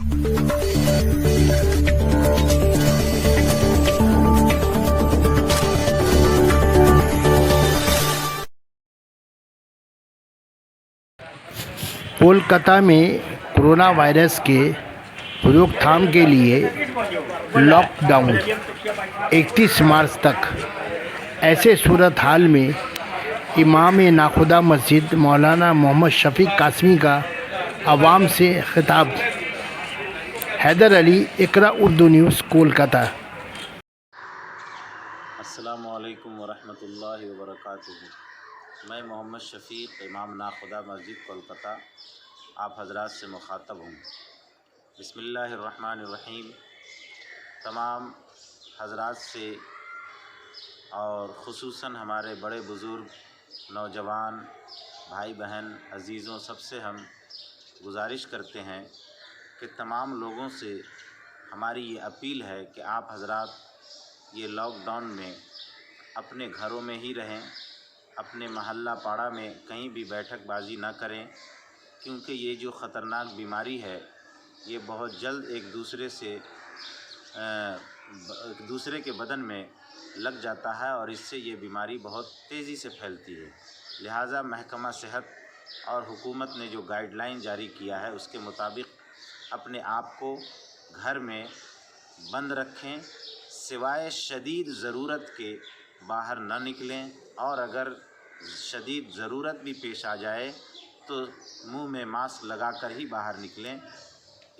कोलकाता में corona virus के रोकथाम के लिए लॉकडाउन 31 मार्च तक। ऐसे सूरत हाल में इमाम नाखुदा मस्जिद मौलाना मोहम्मद शफीक कासमी का आवाम से खिताब। हैदर अली, इकरा उर्दू न्यूज़, कोलकाता। अस्सलामु अलैकुम वरहमतुल्लाहि वबरकातुहू। मैं मोहम्मद शफ़ीक, इमाम नाखुदा मस्जिद कोलकाता, आप हजरात से मुखातब हूँ। बिस्मिल्लाहिर्रहमानिर्रहीम। तमाम हजरात से और ख़ुसूसन हमारे बड़े बुज़ुर्ग, नौजवान, भाई बहन, अज़ीज़ों, सबसे हम गुजारिश करते हैं कि तमाम लोगों से हमारी ये अपील है कि आप हजरात ये लॉकडाउन में अपने घरों में ही रहें, अपने महल्ला पाड़ा में कहीं भी बैठकबाजी ना करें, क्योंकि ये जो ख़तरनाक बीमारी है ये बहुत जल्द एक दूसरे के बदन में लग जाता है और इससे ये बीमारी बहुत तेज़ी से फैलती है। लिहाजा महकमा सेहत और हुकूमत ने जो गाइडलाइन जारी किया है उसके मुताबिक अपने आप को घर में बंद रखें, सिवाय शदीद ज़रूरत के बाहर न निकलें, और अगर शदीद ज़रूरत भी पेश आ जाए तो मुंह में मास्क लगाकर ही बाहर निकलें।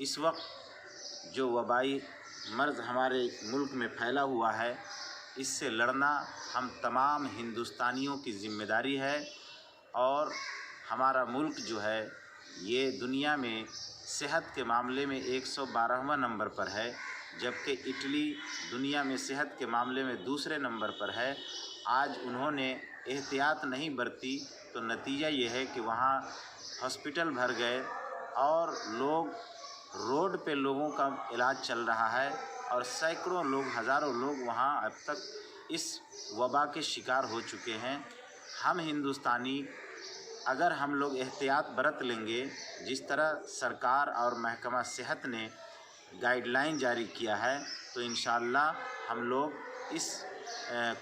इस वक्त जो वबाई मर्ज़ हमारे मुल्क में फैला हुआ है, इससे लड़ना हम तमाम हिंदुस्तानियों की ज़िम्मेदारी है। और हमारा मुल्क जो है ये दुनिया में सेहत के मामले में 112वां नंबर पर है, जबकि इटली दुनिया में सेहत के मामले में दूसरे नंबर पर है। आज उन्होंने एहतियात नहीं बरती तो नतीजा ये है कि वहाँ हॉस्पिटल भर गए और रोड पे लोगों का इलाज चल रहा है और सैकड़ों लोग, हज़ारों लोग वहाँ अब तक इस वबा के शिकार हो चुके हैं। हम हिंदुस्तानी अगर हम लोग एहतियात बरत लेंगे, जिस तरह सरकार और महकमा सेहत ने गाइडलाइन जारी किया है, तो इंशाअल्लाह हम लोग इस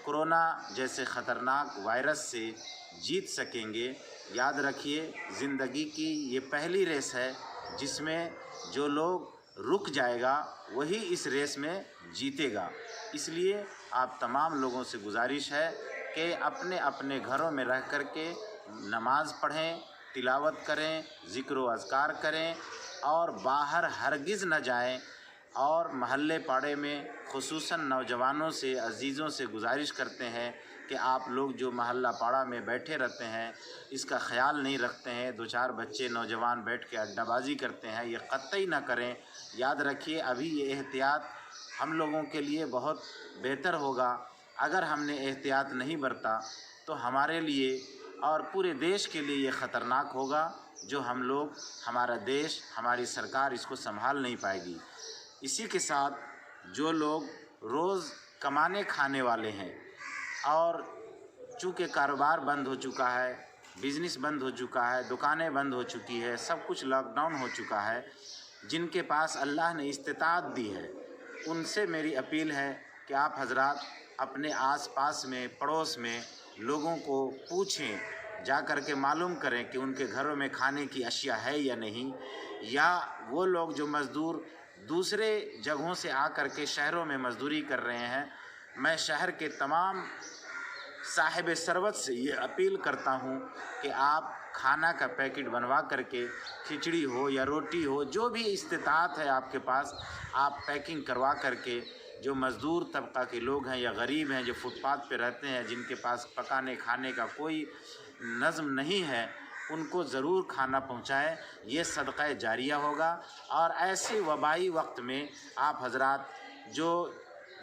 कोरोना जैसे ख़तरनाक वायरस से जीत सकेंगे। याद रखिए, ज़िंदगी की ये पहली रेस है जिसमें जो लोग रुक जाएगा वही इस रेस में जीतेगा। इसलिए आप तमाम लोगों से गुजारिश है कि अपने अपने घरों में रह कर के नमाज़ पढ़ें, तिलावत करें, ज़िक्र व अज़कार करें और बाहर हरगिज़ न जाएं। और महल्ले पाड़े में ख़ुसूसन नौजवानों से, अज़ीज़ों से गुजारिश करते हैं कि आप लोग जो महल्ला पाड़ा में बैठे रहते हैं, इसका ख़याल नहीं रखते हैं, दो चार बच्चे नौजवान बैठ के अड्डाबाजी करते हैं, ये कतई ना करें। याद रखिए, अभी ये एहतियात हम लोगों के लिए बहुत बेहतर होगा। अगर हमने एहतियात नहीं बरता तो हमारे लिए और पूरे देश के लिए ये ख़तरनाक होगा, जो हम लोग, हमारा देश, हमारी सरकार इसको संभाल नहीं पाएगी। इसी के साथ जो लोग रोज़ कमाने खाने वाले हैं और चूँकि कारोबार बंद हो चुका है, बिज़नेस बंद हो चुका है, दुकानें बंद हो चुकी है, सब कुछ लॉकडाउन हो चुका है, जिनके पास अल्लाह ने इस्तिताअत दी है, उनसे मेरी अपील है कि आप हजरात अपने आस-पास में, पड़ोस में लोगों को पूछें, जा कर के मालूम करें कि उनके घरों में खाने की अशिया है या नहीं। या वो लोग जो मज़दूर दूसरे जगहों से आकर के शहरों में मज़दूरी कर रहे हैं, मैं शहर के तमाम साहिब सरवत से ये अपील करता हूँ कि आप खाना का पैकेट बनवा करके, खिचड़ी हो या रोटी हो, जो भी इस्तिताअत है आपके पास, आप पैकिंग करवा करके, जो मज़दूर तबका के लोग हैं या गरीब हैं, जो फुटपाथ पे रहते हैं, जिनके पास पकाने खाने का कोई नज़म नहीं है, उनको ज़रूर खाना पहुँचाएँ। ये सदक़ा जारिया होगा। और ऐसे वबाई वक्त में आप हजरात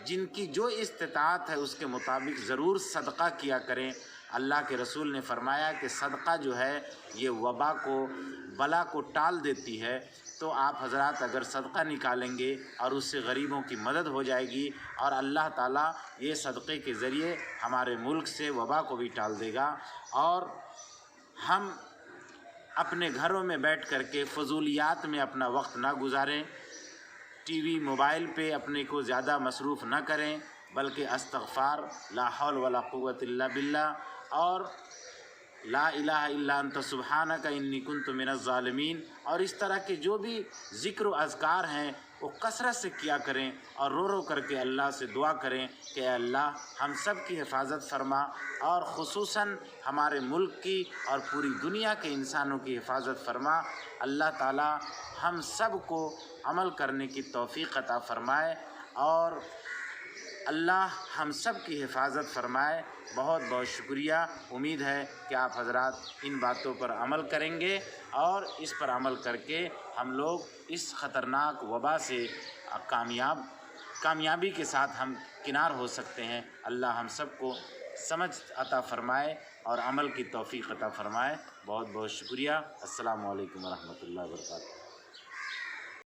जिनकी जो इस्तिताअत है उसके मुताबिक ज़रूर सदक़ा किया करें। अल्लाह के रसूल ने फरमाया कि सदक़ा जो है ये वबा को, बला को टाल देती है। तो आप हजरात अगर सदक़ा निकालेंगे और उससे गरीबों की मदद हो जाएगी और अल्लाह ताला ये सदक़े के ज़रिए हमारे मुल्क से वबा को भी टाल देगा। और हम اپنے گھروں میں بیٹھ کر کے فضولیات میں اپنا وقت نہ گزاریں، ٹی وی موبائل پہ اپنے کو زیادہ مصروف نہ کریں، بلکہ استغفار، لا حول ولا قوت الا باللہ اور لا الہ الا انت سبحانک انی کنت من الظالمین اور اس طرح کے جو بھی ذکر و اذکار ہیں وہ کثرت سے کیا کریں، اور رو رو کر کے اللہ سے دعا کریں کہ اے اللہ ہم سب کی حفاظت فرما، اور خصوصاً ہمارے ملک کی اور پوری دنیا کے انسانوں کی حفاظت فرما۔ اللہ تعالی ہم سب کو عمل کرنے کی توفیق عطا فرمائے، اور اللہ ہم سب کی حفاظت فرمائے۔ بہت بہت شکریہ۔ امید ہے کہ آپ حضرات ان باتوں پر عمل کریں گے، اور اس پر عمل کر کے ہم لوگ اس خطرناک وبا سے کامیابی کے ساتھ ہم کنار ہو سکتے ہیں۔ اللہ ہم سب کو سمجھ عطا فرمائے اور عمل کی توفیق عطا فرمائے۔ بہت بہت شکریہ۔ السلام علیکم ورحمۃ اللہ وبرکاتہ۔